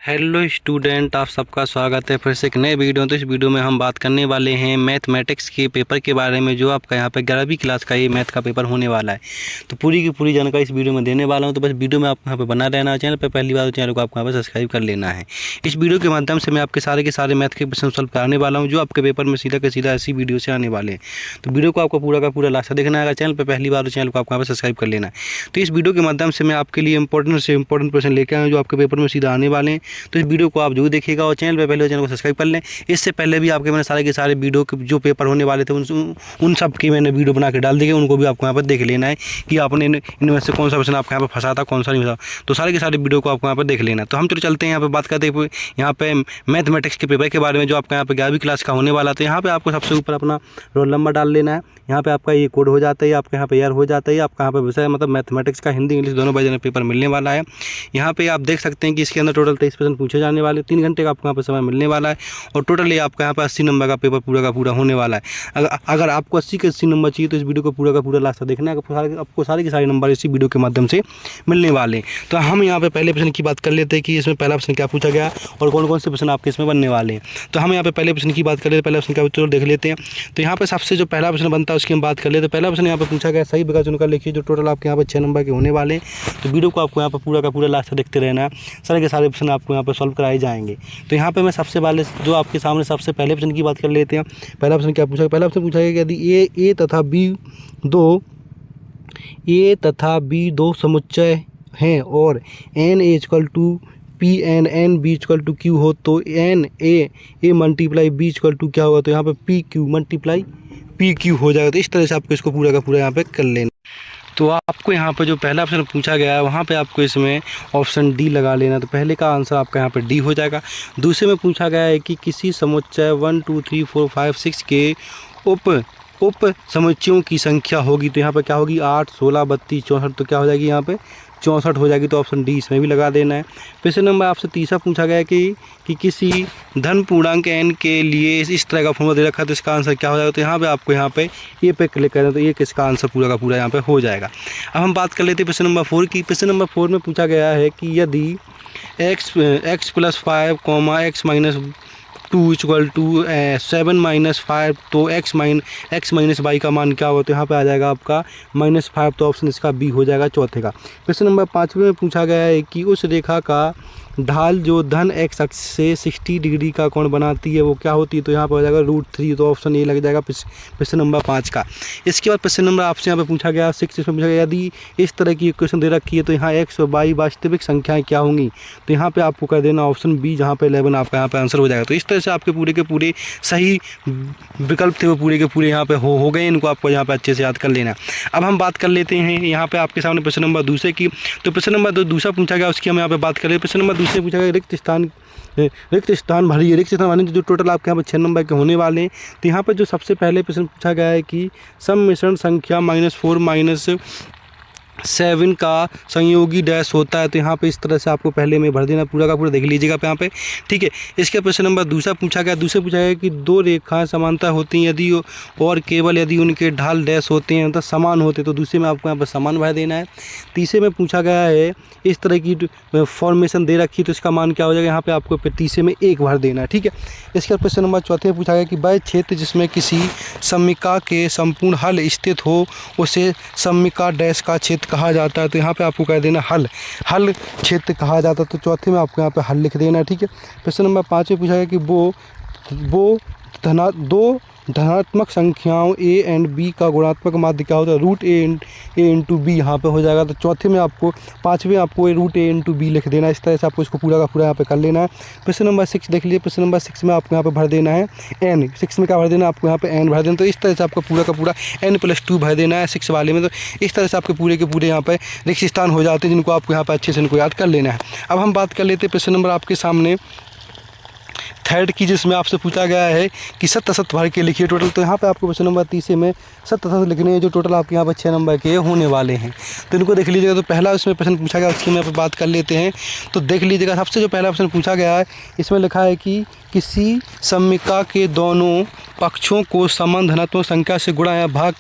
Hello student, आप सबका स्वागत है फिर से एक नए वीडियो। तो इस वीडियो में हम बात करने वाले हैं मैथमेटिक्स के पेपर के बारे में, जो आपका यहाँ पे 11वीं क्लास का ये मैथ का पेपर होने वाला है। तो पूरी की पूरी जानकारी इस वीडियो में देने वाला हूँ। तो बस वीडियो में आपको यहाँ पे बना रहना है। चैनल पर पहली बार, चैनल को आपको यहाँ पर सब्सक्राइब कर लेना है। इस वीडियो के माध्यम से मैं आपके सारे मैथ के क्वेश्चन सॉल्व कराने वाला हूँ, जो आपके पेपर में सीधा के सीधा ऐसी वीडियो से आने वाले हैं। तो वीडियो को आपको पूरा का पूरा लास्ट देखना है। अगर चैनल पर पहली बार, तो चैनल को आपको यहाँ पर सब्सक्राइब कर लेना है। तो इस वीडियो के माध्यम से मैं आपके लिए इंपॉर्टेंट से इंपॉर्टेंट क्वेश्चन लेकर आया हूँ, जो आपके पेपर में सीधा आने वाले हैं। तो इस वीडियो को आप जरूर देखिएगा और चैनल पे पहले चैनल को सब्सक्राइब कर लें। इससे पहले भी आपके मैंने सारे के सारे वीडियो के जो पेपर होने वाले थे उन सब की मैंने वीडियो बना के डाल दी, उनको भी आपको यहाँ पर देख लेना है कि आपने इनमें से कौन सा क्वेश्चन आपको यहाँ पर फंसा था, कौन सा नहीं फंसा। तो सारे के सारे वीडियो को आपको यहाँ पर देख लेना है। तो हम चलते हैं यहाँ पर बात करते हैं यहाँ पे मैथमेटिक्स के पेपर के बारे में, जो आपका यहाँ पे 11वीं क्लास का होने वाला। तो यहाँ पे आपको सबसे ऊपर अपना रोल नंबर डाल लेना है। यहाँ पे आपका ये कोड हो जाता है, आपके यहाँ पे ईयर हो जाता है, आपका यहाँ पे विषय मतलब मैथमेटिक्स का हिंदी इंग्लिश दोनों वर्जन में पेपर मिलने वाला है। यहाँ पे आप देख सकते हैं कि इसके अंदर टोटल 23% पूछे जाने वाले, 3 घंटे का आपको यहाँ पे समय मिलने वाला है। और टोटली आपका यहाँ पे 80 नंबर का पेपर पूरा का पूरा होने वाला है। अगर आपको 80 के 80 नंबर चाहिए तो इस वीडियो को पूरा का पूरा लास्ट देखना है। आपको सारे के सारे नंबर इसी वीडियो के माध्यम से मिलने वाले हैं। तो हम यहाँ पे पहले प्रश्न की बात कर लेते हैं कि इसमें पहला प्रश्न क्या पूछा गया और कौन कौन से प्रश्न आपके इसमें बनने वाले हैं। तो हम यहाँ पे पहले प्रश्न की बात कर लेते हैं। पहला प्रश्न क्या उत्तर देख लेते हैं। तो यहाँ पे सबसे जो पहला प्रश्न बनता है उसकी हम बात कर लेते हैं। पहला प्रश्न यहाँ पे पूछा गया सही विकल्प चुनकर लिखिए, जो टोटल आपके यहाँ पे 6 नंबर के होने वाले हैं। तो वीडियो को आपको यहाँ पे पूरा का पूरा लास्ट देखते रहना है। सारे के सारे प्रश्न आपको यहाँ पे सॉल्व कराए जाएंगे। तो यहाँ पे मैं सबसे पहले जो आपके सामने सबसे पहले प्रश्न की बात कर लेते हैं। पहला प्रश्न क्या पूछा? पहला प्रश्न पूछा गया कि यदि ए तथा बी दो समुच्चय हैं और n = P n b = Q हो, तो n a मल्टीप्लाई b = क्या होगा? तो यहाँ पे PQ मल्टीप्लाई PQ हो जाएगा। तो इस तरह से आपको इसको पूरा का पूरा यहाँ पे कर लेना। तो आपको यहाँ पे जो पहला ऑप्शन पूछा गया है वहाँ पे आपको इसमें ऑप्शन डी लगा लेना। तो पहले का आंसर आपका यहाँ पे डी हो जाएगा। दूसरे में पूछा गया है कि किसी समुच्चय 1 2 3 4 5 6 के उप समुच्चयों की संख्या होगी। तो यहाँ पे क्या होगी? 8 16 32 64। तो क्या हो जाएगी? यहाँ पे 64 हो जाएगी। तो ऑप्शन डी इसमें भी लगा देना है। प्रश्न नंबर आपसे तीसरा पूछा गया है कि किसी धन पूर्णांक n के लिए इस तरह का फॉर्मूला दे रखा है, तो इसका आंसर क्या हो जाएगा? तो यहाँ पे आपको यहाँ पे ये पे क्लिक करें तो ये किसका आंसर पूरा का पूरा यहाँ पे हो जाएगा। अब हम बात कर लेते हैं प्रश्न नंबर 4 की। प्रश्न नंबर 4 में पूछा गया है कि यदि x + 5, x - 2 = 7 - 5, तो x - y का मान क्या होगा? तो यहाँ पे आ जाएगा आपका -5। तो ऑप्शन इसका बी हो जाएगा चौथे का। प्रश्न नंबर 5 में पूछा गया है कि उस रेखा का ढाल जो धन x अक्ष से 60 डिग्री का कोण बनाती है वो क्या होती है? तो यहाँ पर हो जाएगा √3। तो ऑप्शन ए लग जाएगा प्रश्न नंबर 5 का। इसके बाद प्रश्न नंबर आपसे यहाँ पे पूछा गया 6, इसमें पूछा गया यदि इस तरह की इक्वेशन दे रखी है तो यहाँ x और y वास्तविक संख्याएं क्या होंगी? तो यहाँ पे आपको कर देना ऑप्शन बी, जहाँ पे 11 आपका यहाँ पे आंसर हो जाएगा। तो इस तरह से आपके पूरे के पूरे सही विकल्प थे वो पूरे के पूरे यहाँ पे हो गए। इनको आपको यहाँ पे अच्छे से याद कर लेना। अब हम बात कर लेते हैं यहाँ पे आपके सामने प्रश्न नंबर दूसरे की। तो प्रश्न नंबर दूसरा पूछा गया, उसकी हम यहाँ पे बात करें। प्रश्न नंबर दूसरे पूछा गया रिक्त स्थान भरिए, जो टोटल आपके यहाँ पे 6 नंबर के होने वाले हैं। तो यहाँ पर जो सबसे पहले प्रश्न पूछा गया है कि सम्मिश्रण संख्या -4 - 7 का संयोगी डैश होता है। तो यहाँ पे इस तरह से आपको पहले में भर देना, पूरा का पूरा देख लीजिएगा यहाँ पे, ठीक है। इसके प्रश्न नंबर दूसरा पूछा गया कि दो रेखाएं समांतर होती हैं यदि और केवल यदि उनके ढाल डैश होते हैं मतलब समान होते, तो दूसरे में आपको यहाँ पर समान भर देना है। तीसरे में पूछा गया है इस तरह की फॉर्मेशन दे रखी, तो इसका मान क्या हो जाएगा? यहाँ पे आपको तीसरे में 1 भर देना है, ठीक है। इसके प्रश्न नंबर चौथे में पूछा गया कि वह क्षेत्र जिसमें किसी सममिका के संपूर्ण हल स्थित हो उसे सममिका डैश का क्षेत्र कहा जाता है। तो यहाँ पे आपको कह देना हल क्षेत्र कहा जाता है। तो चौथे में आपको यहाँ पे हल लिख देना है, ठीक है। प्रश्न नंबर 5 में पूछा गया कि वो दो धनात्मक संख्याओं a एंड b का गुणात्मक माध्य क्या होता है? √a × b यहाँ पे हो जाएगा। तो चौथे में आपको 5वें आपको √a × b लिख देना है। इस तरह से आपको इसको पूरा का पूरा यहाँ पे कर लेना है। प्रश्न नंबर 6 देख लीजिए। प्रश्न नंबर 6 में आपको यहाँ पे भर देना है n। 6 में क्या भर देना है? आपको यहाँ पे n भर देना। तो इस तरह से आपको पूरा का पूरा n+2 भर देना है 6 वाले में। तो इस तरह से आपके पूरे के पूरे यहाँ पे रिक्त स्थान हो जाते हैं, जिनको आपको यहाँ पे अच्छे से इनको याद कर लेना है। अब हम बात कर लेते हैं प्रश्न नंबर आपके सामने थर्ड की, जिसमें आपसे पूछा गया है कि सत्य असत्य भर के लिखिए टोटल। तो यहाँ पे आपको क्वेश्चन नंबर 30 में सत्य असत्य लिखने हैं, जो टोटल आपके यहाँ पर 6 नंबर के होने वाले हैं। तो इनको देख लीजिएगा। तो पहला इसमें प्रश्न पूछा गया, उसकी यहाँ पर बात कर लेते हैं। तो देख लीजिएगा, सबसे जो पहला प्रश्न पूछा गया है, इसमें लिखा है कि किसी समीका के दोनों पक्षों को समान धनात्मक संख्या से गुणा या भाग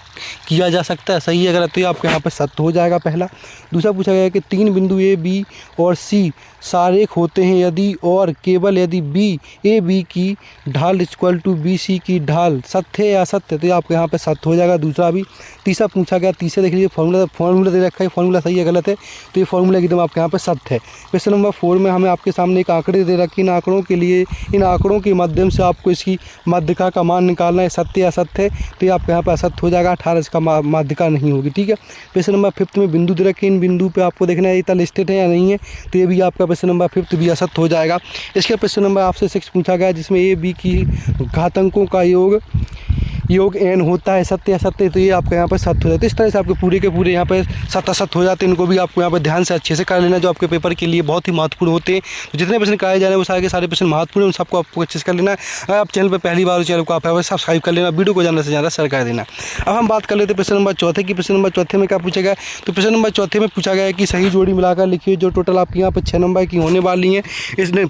किया जा सकता है। सही है, गलत तो आपके यहाँ पर सत्य हो जाएगा पहला। दूसरा पूछा गया है कि 3 बिंदु ए बी और सी सारेख होते हैं यदि और केवल यदि बी ए बी की ढाल इक्वल टू बी सी की ढाल। सत्य है या असत्य, तो आपके यहाँ पे सत्य हो जाएगा दूसरा भी। तीसरा पूछा गया, तीसरे देख लीजिए, फॉर्मूला दे रखा है, फॉर्मूला सही है गलत है, तो ये फॉर्मूला एकदम आपके यहाँ पे सत्य है। क्वेश्चन नंबर 4 में हमें आपके सामने एक आंकड़े दे रखी, इन आंकड़ों के लिए, इन आंकड़ों के माध्यम से आपको इसकी माध्यिका का मान निकालना है, सत्य या असत्य है, तो ये आपके यहाँ पे असत्य हो जाएगा। 18 इसका माध्यिका नहीं होगी, ठीक है। क्वेश्चन नंबर 5 में बिंदु दे रखे, इन बिंदु पे आपको देखना है ये लिस्टेड है या नहीं है, तो ये भी आपका क्वेश्चन नंबर 5 भी असत्य हो जाएगा। इसके क्वेश्चन नंबर आपसे 6 पूछा गया, जिसमें ए बी की घातांकों का योग n होता है, सत्य या असत्य, तो ये आपके यहाँ पर सत्य हो जाता है। इस तरह से आपके पूरे के पूरे यहाँ पर सत्य असत्य हो जाते हैं। इनको भी आपको यहाँ पर ध्यान से अच्छे से कर लेना, जो आपके पेपर के लिए बहुत ही महत्वपूर्ण होते हैं। तो जितने प्रश्न कराए जा रहे हैं वो सारे के सारे प्रश्न महत्वपूर्ण हैं, उन सबको आपको अच्छे से कर लेना है। अगर आप चैनल पर पहली बार, चैनल को आप सब्सक्राइब कर लेना, वीडियो को ज़्यादा से ज़्यादा शेयर कर देना। अब हम बात कर लेते हैं प्रश्न नंबर 4 की। प्रश्न नंबर 4 में क्या पूछा गया, तो प्रश्न नंबर 4 में पूछा गया है कि सही जोड़ी मिलाकर लिखिए, जो टोटल आपकी यहाँ पर 6 नंबर की होने वाली हैं। इसने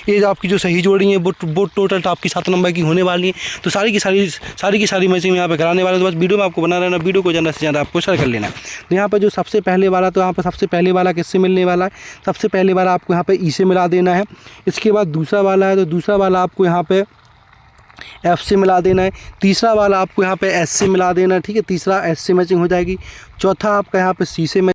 ये आपकी जो सही जोड़ी है वो टोटल आपकी 7 नंबर की होने वाली है। तो सारी की सारी मैचिंग यहाँ पे कराने वाले, तो बस वीडियो में आपको बना रहना, वीडियो को ज़्यादा से ज़्यादा आपको शेयर कर लेना है। तो यहाँ पर जो सबसे पहले वाला, तो यहाँ पर सबसे पहले वाला किससे मिलने वाला है, सबसे पहले वाला आपको यहाँ पे ई से मिला देना है। इसके बाद दूसरा वाला है, तो दूसरा वाला आपको यहाँ पे एफ से मिला देना है। तीसरा वाला आपको यहाँ पे एस से मिला देना है, ठीक है, तीसरा एस से मैचिंग हो जाएगी। चौथा आपका यहाँ पे सी से